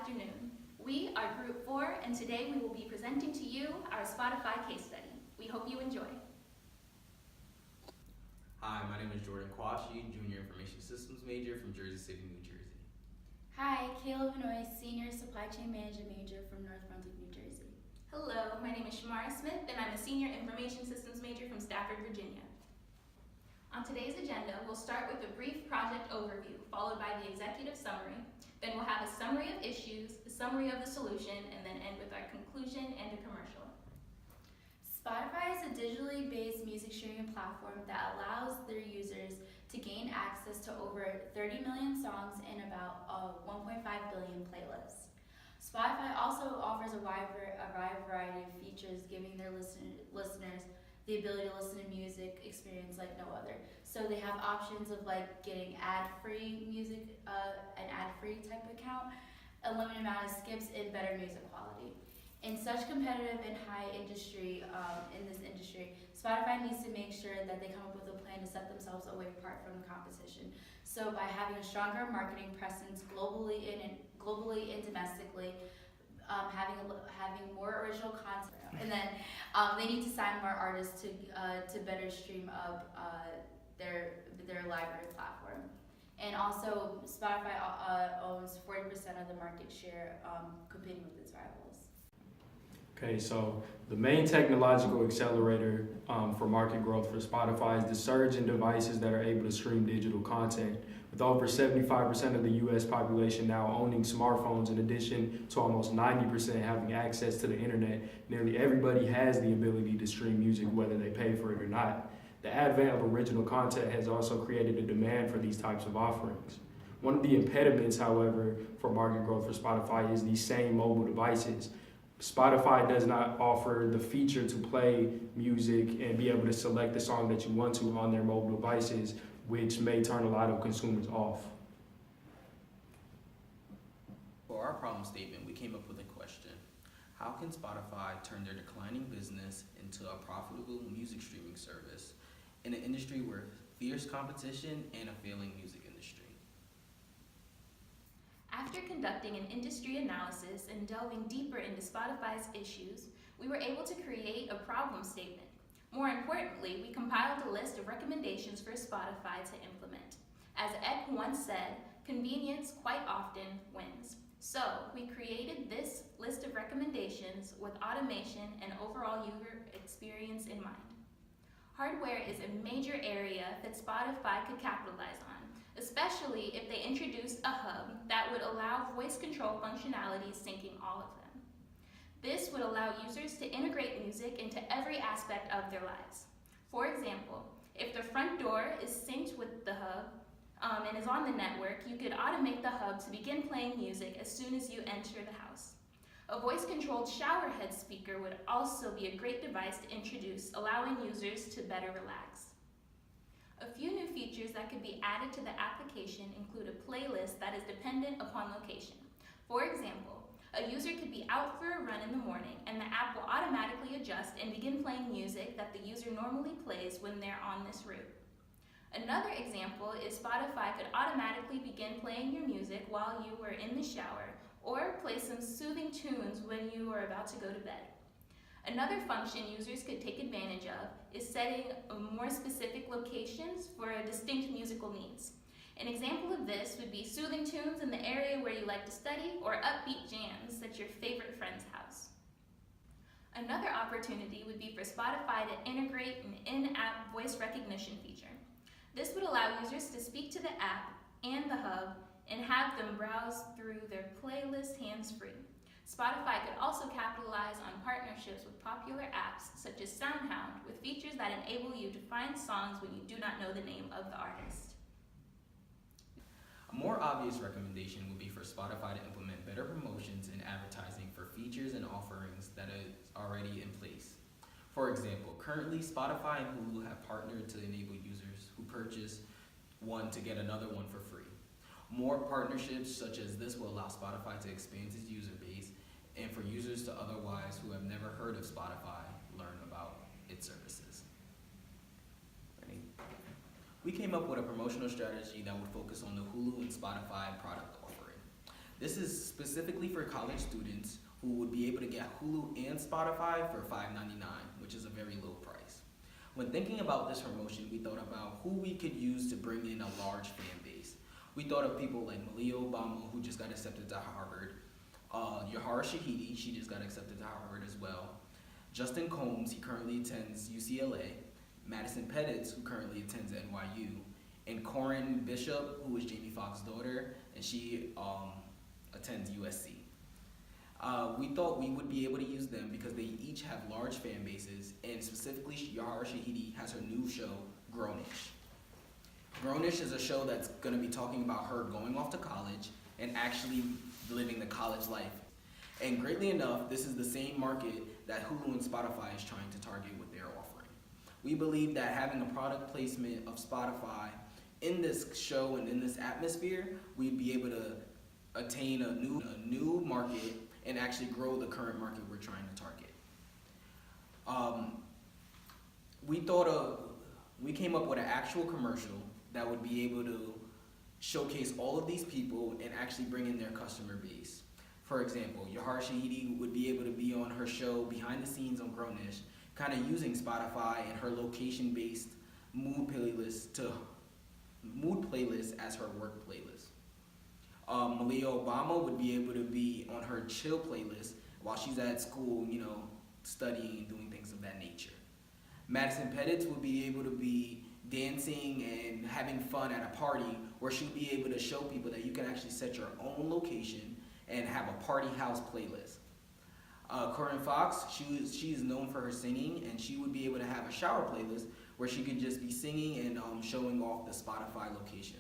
afternoon. We are Group 4, and today we will be presenting to you our Spotify case study. We hope you enjoy. Hi, my name is Jordan Kwashi, Junior Information Systems major from Jersey City, New Jersey. Hi, Kayla Vinoy, Senior Supply Chain Management major from North Brunswick, New Jersey. Hello, my name is Shamara Smith, and I'm a Senior Information Systems major from Stafford, Virginia. On today's agenda, we'll start with a brief project overview, followed by the executive summary. Then we'll have a summary of issues, a summary of the solution, and then end with our conclusion and a commercial. Spotify is a digitally based music streaming platform that allows their users to gain access to over 30 million songs and about 1.5 billion playlists. Spotify also offers a wide variety of features, giving their listeners the ability to listen to music experience like no other. So they have options of like getting ad-free music, an ad-free type account, a limited amount of skips, and better music quality. In such competitive and high industry, in this industry, Spotify needs to make sure that they come up with a plan to set themselves away apart from the competition. So by having a stronger marketing presence globally and domestically, having more original content, and then they need to sign more artists to better stream up their library platform. And also, Spotify owns 40% of the market share, competing with its rivals. Okay, so the main technological accelerator for market growth for Spotify is the surge in devices that are able to stream digital content. With over 75% of the U.S. population now owning smartphones, in addition to almost 90% having access to the internet, nearly everybody has the ability to stream music whether they pay for it or not. The advent of original content has also created a demand for these types of offerings. One of the impediments, however, for market growth for Spotify is these same mobile devices. Spotify does not offer the feature to play music and be able to select the song that you want to on their mobile devices, which may turn a lot of consumers off. For our problem statement, we came up with a question. How can Spotify turn their declining business into a profitable music streaming service in an industry where fierce competition and a failing music industry? After conducting an industry analysis and delving deeper into Spotify's issues, we were able to create a problem statement. More importantly, we compiled a list of recommendations for Spotify to implement. As Eck once said, convenience quite often wins. So we created this list of recommendations with automation and overall user experience in mind. Hardware is a major area that Spotify could capitalize on, especially if they introduced a hub that would allow voice control functionality syncing all of them. This would allow users to integrate music into every aspect of their lives. For example, if the front door is synced with the hub and is on the network, you could automate the hub to begin playing music as soon as you enter the house. A voice-controlled shower head speaker would also be a great device to introduce, allowing users to better relax. A few new features that could be added to the application include a playlist that is dependent upon location. For example, a user could be out for a run in the morning and the app will automatically adjust and begin playing music that the user normally plays when they're on this route. Another example is Spotify could automatically begin playing your music while you were in the shower or play some soothing tunes when you are about to go to bed. Another function users could take advantage of is setting more specific locations for distinct musical needs. An example of this would be soothing tunes in the area where you like to study or upbeat jams at your favorite friend's house. Another opportunity would be for Spotify to integrate an in-app voice recognition feature. This would allow users to speak to the app and the hub and have them browse through their playlist hands-free. Spotify could also capitalize on partnerships with popular apps such as SoundHound with features that enable you to find songs when you do not know the name of the artist. A more obvious recommendation would be for Spotify to implement better promotions and advertising for features and offerings that is already in place. For example, currently Spotify and Hulu have partnered to enable users who purchase one to get another one for free. More partnerships such as this will allow Spotify to expand its user base and for users to otherwise who have never heard of Spotify learn about its services. Ready? We came up with a promotional strategy that would focus on the Hulu and Spotify product offering. This is specifically for college students who would be able to get Hulu and Spotify for $5.99, which is a very low price. When thinking about this promotion, we thought about who we could use to bring in a large fan base. We thought of people like Malia Obama, who just got accepted to Harvard, Yahara Shahidi, she just got accepted to Harvard as well, Justin Combs, he currently attends UCLA, Madison Pettit, who currently attends NYU, and Corinne Bishop, who is Jamie Foxx's daughter, and she attends USC. We thought we would be able to use them because they each have large fan bases, and specifically Yahara Shahidi has her new show, Grownish. Grownish is a show that's going to be talking about her going off to college and actually living the college life. And greatly enough, this is the same market that Hulu and Spotify is trying to target with their offering. We believe that having a product placement of Spotify in this show and in this atmosphere, we'd be able to attain a new market and actually grow the current market we're trying to target. We came up with an actual commercial that would be able to showcase all of these people and actually bring in their customer base. For example, Yahara Shahidi would be able to be on her show Behind the Scenes on Grownish, kind of using Spotify and her location-based mood playlist as her work playlist. Malia Obama would be able to be on her chill playlist while she's at school, studying and doing things of that nature. Madison Pettit would be able to be dancing and having fun at a party where she'd be able to show people that you can actually set your own location and have a party house playlist. Corinne Fox, she is known for her singing, and she would be able to have a shower playlist where she could just be singing and showing off the Spotify location.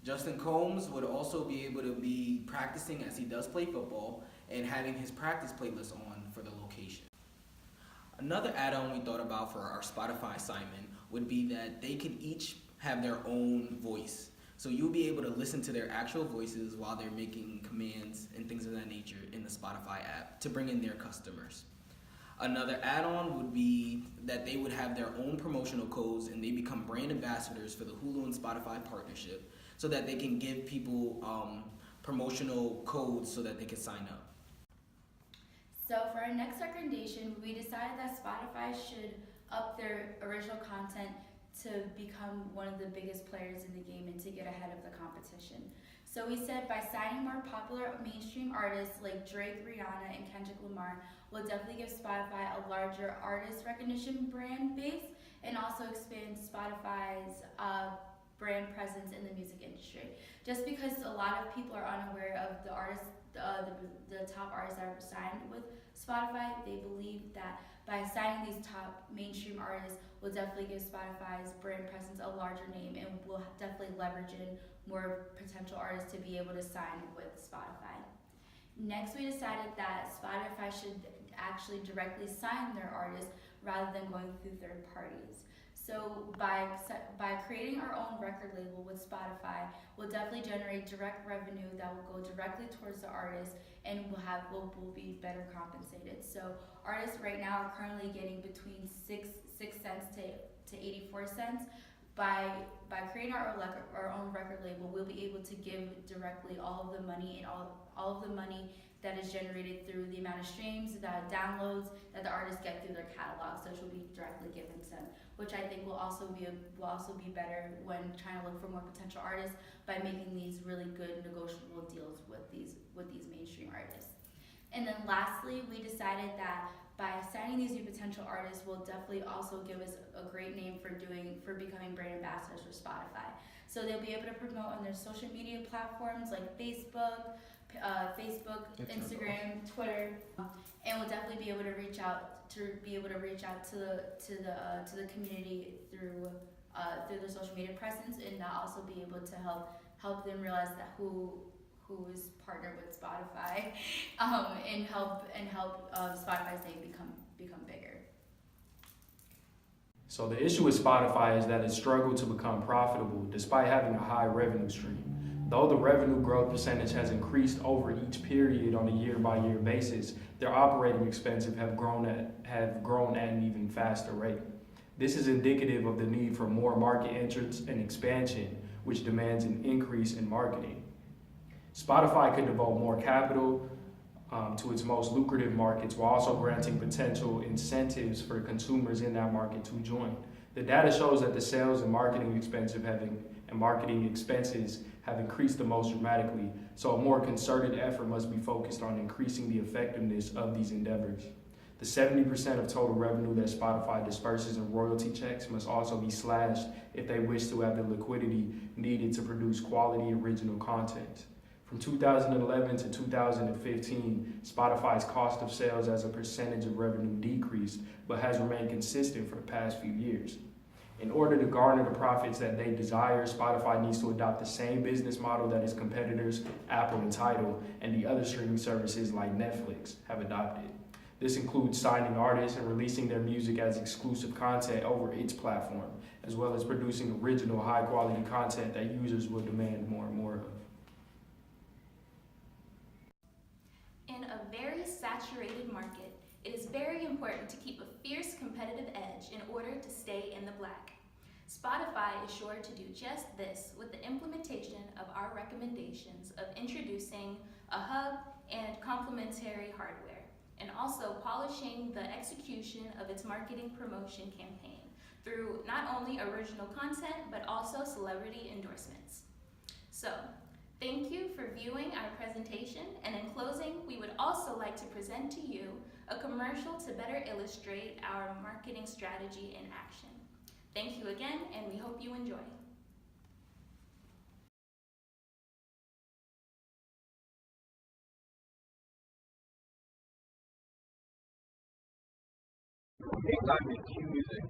Justin Combs would also be able to be practicing as he does play football and having his practice playlist on for the location. Another add-on we thought about for our Spotify assignment would be that they could each have their own voice. So you'll be able to listen to their actual voices while they're making commands and things of that nature in the Spotify app to bring in their customers. Another add-on would be that they would have their own promotional codes and they become brand ambassadors for the Hulu and Spotify partnership so that they can give people promotional codes so that they can sign up. So for our next recommendation, we decided that Spotify should up their original content to become one of the biggest players in the game and to get ahead of the competition. So we said by signing more popular mainstream artists like Drake, Rihanna, and Kendrick Lamar will definitely give Spotify a larger artist recognition brand base and also expand Spotify's brand presence in the music industry. Just because a lot of people are unaware of the artists, the top artists that are signed with Spotify, they believe that by signing these top mainstream artists will definitely give Spotify's brand presence a larger name and will definitely leverage in more potential artists to be able to sign with Spotify. Next, we decided that Spotify should actually directly sign their artists rather than going through third parties. So by creating our own record label with Spotify, we'll definitely generate direct revenue that will go directly towards the artist and will be better compensated. So artists right now are currently getting between 6 cents to 84 cents. By creating our own record label, we'll be able to give directly all of the money and all of the money that is generated through the amount of streams, the downloads that the artists get through their catalog, so it will be directly given to them, which I think will also be better when trying to look for more potential artists by making these really good negotiable deals with these mainstream artists. And then lastly, we decided that by signing these new potential artists will definitely also give us a great name for becoming brand ambassadors for Spotify. So they'll be able to promote on their social media platforms like Facebook, Instagram, Twitter, and we'll definitely be able to reach out to the community through their social media presence, and also be able to help them realize that who is partnered with Spotify, and help Spotify's name become bigger. So the issue with Spotify is that it struggled to become profitable despite having a high revenue stream. Though the revenue growth percentage has increased over each period on a year-by-year basis, their operating expenses have grown at an even faster rate. This is indicative of the need for more market entrance and expansion, which demands an increase in marketing. Spotify could devote more capital to its most lucrative markets while also granting potential incentives for consumers in that market to join. The data shows that the sales and marketing expenses have increased the most dramatically, so a more concerted effort must be focused on increasing the effectiveness of these endeavors. The 70% of total revenue that Spotify disperses in royalty checks must also be slashed if they wish to have the liquidity needed to produce quality original content. From 2011 to 2015, Spotify's cost of sales as a percentage of revenue decreased, but has remained consistent for the past few years. In order to garner the profits that they desire, Spotify needs to adopt the same business model that its competitors, Apple and Tidal, and the other streaming services like Netflix have adopted. This includes signing artists and releasing their music as exclusive content over its platform, as well as producing original, high-quality content that users will demand more and more of. In a very saturated market, it is very important to keep a fierce competitive edge in order to stay in the black. Spotify is sure to do just this with the implementation of our recommendations of introducing a hub and complementary hardware, and also polishing the execution of its marketing promotion campaign through not only original content, but also celebrity endorsements. So, thank you for viewing our presentation, and in closing, we would also like to present to you a commercial to better illustrate our marketing strategy in action. Thank you again, and we hope you enjoy. Hey, Simon, cue music.